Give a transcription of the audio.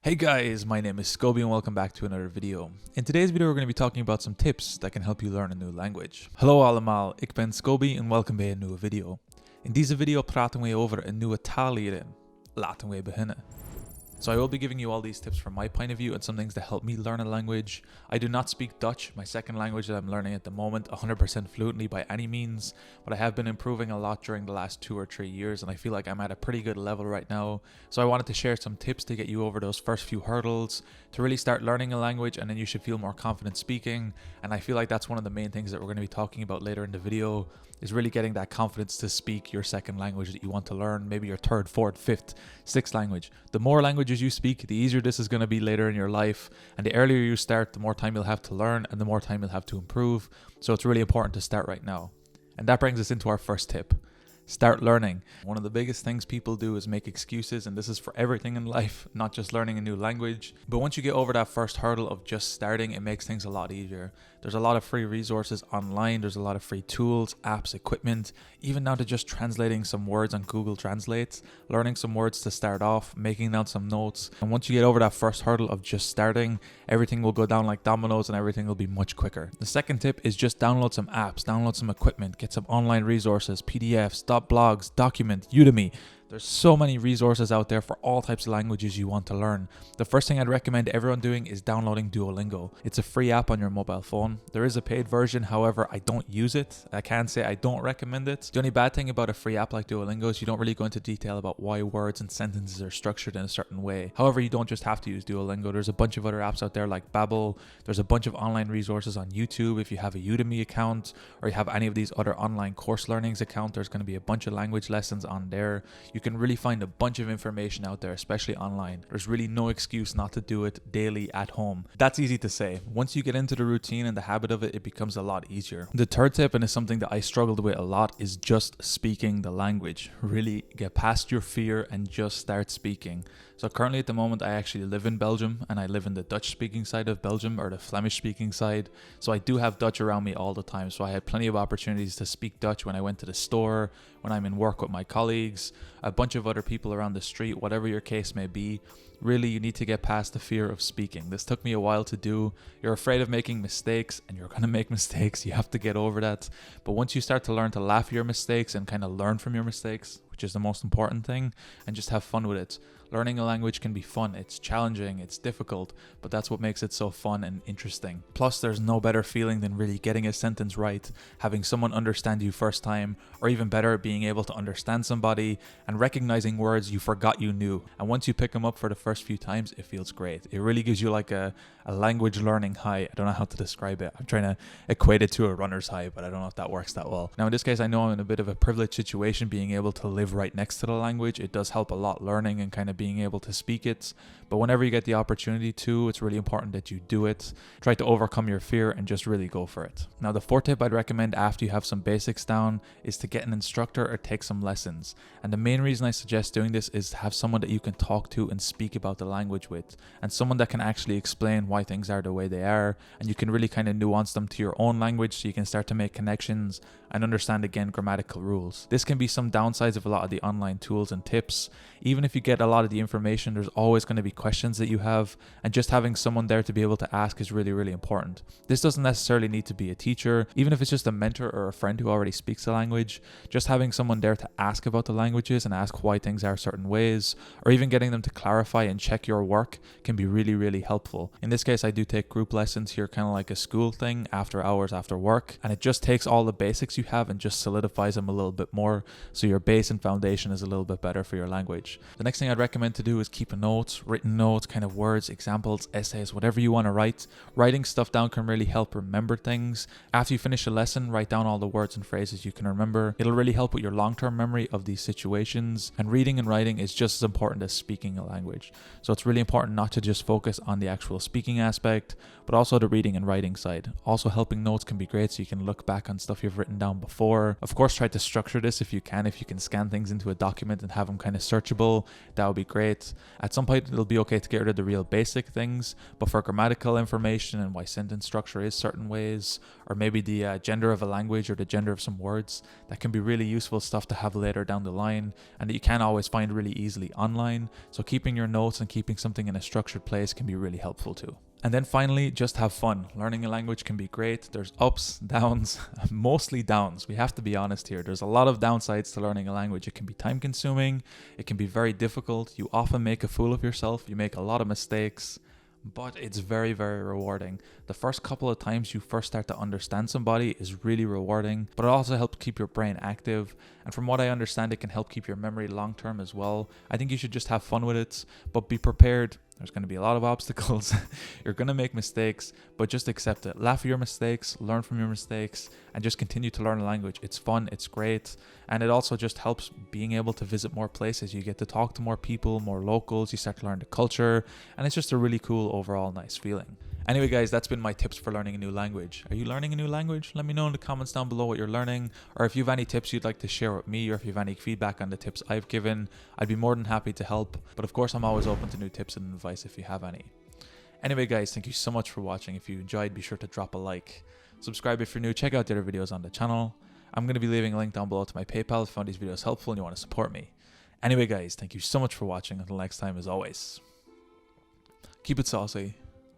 Hey guys, my name is Scoby and welcome back to another video. In today's video we're going to be talking about some tips that can help you learn a new language. Hallo allemaal, ik ben Scoby en welkom bij een nieuwe video. In deze video praten we over een nieuwe taal leren. Laten we beginnen. So I will be giving you all these tips from my point of view and some things that help me learn a language. I do not speak Dutch, my second language that I'm learning at the moment, 100% fluently by any means, but I have been improving a lot during the last 2 or 3 years and I feel like I'm at a pretty good level right now. So I wanted to share some tips to get you over those first few hurdles, to really start learning a language, and then you should feel more confident speaking. And I feel like that's one of the main things that we're going to be talking about later in the video, is really getting that confidence to speak your second language that you want to learn, maybe your third, fourth, fifth, sixth language. The more languages you speak, the easier this is going to be later in your life. And the earlier you start, the more time you'll have to learn and the more time you'll have to improve. So it's really important to start right now. And that brings us into our first tip. Start learning. One of the biggest things people do is make excuses, and this is for everything in life, not just learning a new language. But once you get over that first hurdle of just starting, it makes things a lot easier. There's a lot of free resources online, there's a lot of free tools, apps, equipment, even down to just translating some words on Google Translate, learning some words to start off, making down some notes. And once you get over that first hurdle of just starting, everything will go down like dominoes and everything will be much quicker. The second tip is just download some apps, download some equipment, get some online resources, PDFs, blogs, Document, Udemy. There's so many resources out there for all types of languages you want to learn. The first thing I'd recommend everyone doing is downloading Duolingo. It's a free app on your mobile phone. There is a paid version, however, I don't use it. I can't say I don't recommend it. The only bad thing about a free app like Duolingo is you don't really go into detail about why words and sentences are structured in a certain way. However, you don't just have to use Duolingo. There's a bunch of other apps out there like Babbel. There's a bunch of online resources on YouTube. If you have a Udemy account or you have any of these other online course learnings account, there's going to be a bunch of language lessons on there. You can really find a bunch of information out there, especially online. There's really no excuse not to do it daily at home. That's easy to say. Once you get into the routine and the habit of it, it becomes a lot easier. The third tip, and is something that I struggled with a lot, is just speaking the language. Really get past your fear and just start speaking. So currently at the moment, I actually live in Belgium and I live in the Dutch speaking side of Belgium, or the Flemish speaking side. So I do have Dutch around me all the time. So I had plenty of opportunities to speak Dutch when I went to the store, when I'm in work with my colleagues, a bunch of other people around the street, whatever your case may be. Really, you need to get past the fear of speaking. This took me a while to do. You're afraid of making mistakes and you're going to make mistakes. You have to get over that. But once you start to learn to laugh at your mistakes and kind of learn from your mistakes, which is the most important thing, and just have fun with it. Learning a language can be fun. It's challenging, it's difficult, but that's what makes it so fun and interesting. Plus, there's no better feeling than really getting a sentence right, having someone understand you first time, or even better, being able to understand somebody and recognizing words you forgot you knew. And once you pick them up for the first few times, it feels great. It really gives you like a language learning high. I don't know how to describe it. I'm trying to equate it to a runner's high, but I don't know if that works that well. Now, in this case, I know I'm in a bit of a privileged situation being able to live right next to the language. It does help a lot learning and kind of being able to speak it. But whenever you get the opportunity to, it's really important that you do it. Try to overcome your fear and just really go for it. Now, the fourth tip I'd recommend after you have some basics down is to get an instructor or take some lessons. And the main reason I suggest doing this is to have someone that you can talk to and speak about the language with, and someone that can actually explain why things are the way they are, and you can really kind of nuance them to your own language so you can start to make connections and understand again grammatical rules. This can be some downsides of a lot of the online tools and tips. Even if you get a lot of the information, there's always going to be questions that you have, and just having someone there to be able to ask is really, really important. This doesn't necessarily need to be a teacher, even if it's just a mentor or a friend who already speaks the language. Just having someone there to ask about the languages and ask why things are certain ways, or even getting them to clarify and check your work can be really, really helpful. In this case, I do take group lessons here, kind of like a school thing, after hours, after work, and it just takes all the basics you have and just solidifies them a little bit more, so your base and foundation is a little bit better for your language. The next thing I'd recommend to do is keep a note, written notes, kind of words, examples, essays, whatever you want to write. Writing stuff down can really help remember things. After you finish a lesson, write down all the words and phrases you can remember. It'll really help with your long-term memory of these situations. And reading and writing is just as important as speaking a language. So it's really important not to just focus on the actual speaking aspect, but also the reading and writing side. Also, helping notes can be great so you can look back on stuff you've written down before. Of course, try to structure this if you can. If you can scan things into a document and have them kind of searchable, that would be great. At some point, it'll be okay to get rid of the real basic things, but for grammatical information and why sentence structure is certain ways, or maybe the gender of a language or the gender of some words, that can be really useful stuff to have later down the line, and that you can't always find really easily online. So keeping your notes and keeping something in a structured place can be really helpful too. And then finally, just have fun. Learning a language can be great. There's ups, downs, mostly downs. We have to be honest here. There's a lot of downsides to learning a language. It can be time consuming. It can be very difficult. You often make a fool of yourself. You make a lot of mistakes, but it's very, very rewarding. The first couple of times you first start to understand somebody is really rewarding, but it also helps keep your brain active. And from what I understand, it can help keep your memory long term as well. I think you should just have fun with it, but be prepared. There's going to be a lot of obstacles. You're going to make mistakes, but just accept it. Laugh at your mistakes, learn from your mistakes, and just continue to learn a language. It's fun, it's great, and it also just helps being able to visit more places. You get to talk to more people, more locals, you start to learn the culture, and it's just a really cool overall nice feeling. Anyway guys, that's been my tips for learning a new language. Are you learning a new language? Let me know in the comments down below what you're learning, or if you have any tips you'd like to share with me, or if you have any feedback on the tips I've given, I'd be more than happy to help. But of course, I'm always open to new tips and advice if you have any. Anyway guys, thank you so much for watching. If you enjoyed, be sure to drop a like. Subscribe if you're new, check out the other videos on the channel. I'm going to be leaving a link down below to my PayPal if you found these videos helpful and you want to support me. Anyway guys, thank you so much for watching. Until next time, as always, keep it saucy.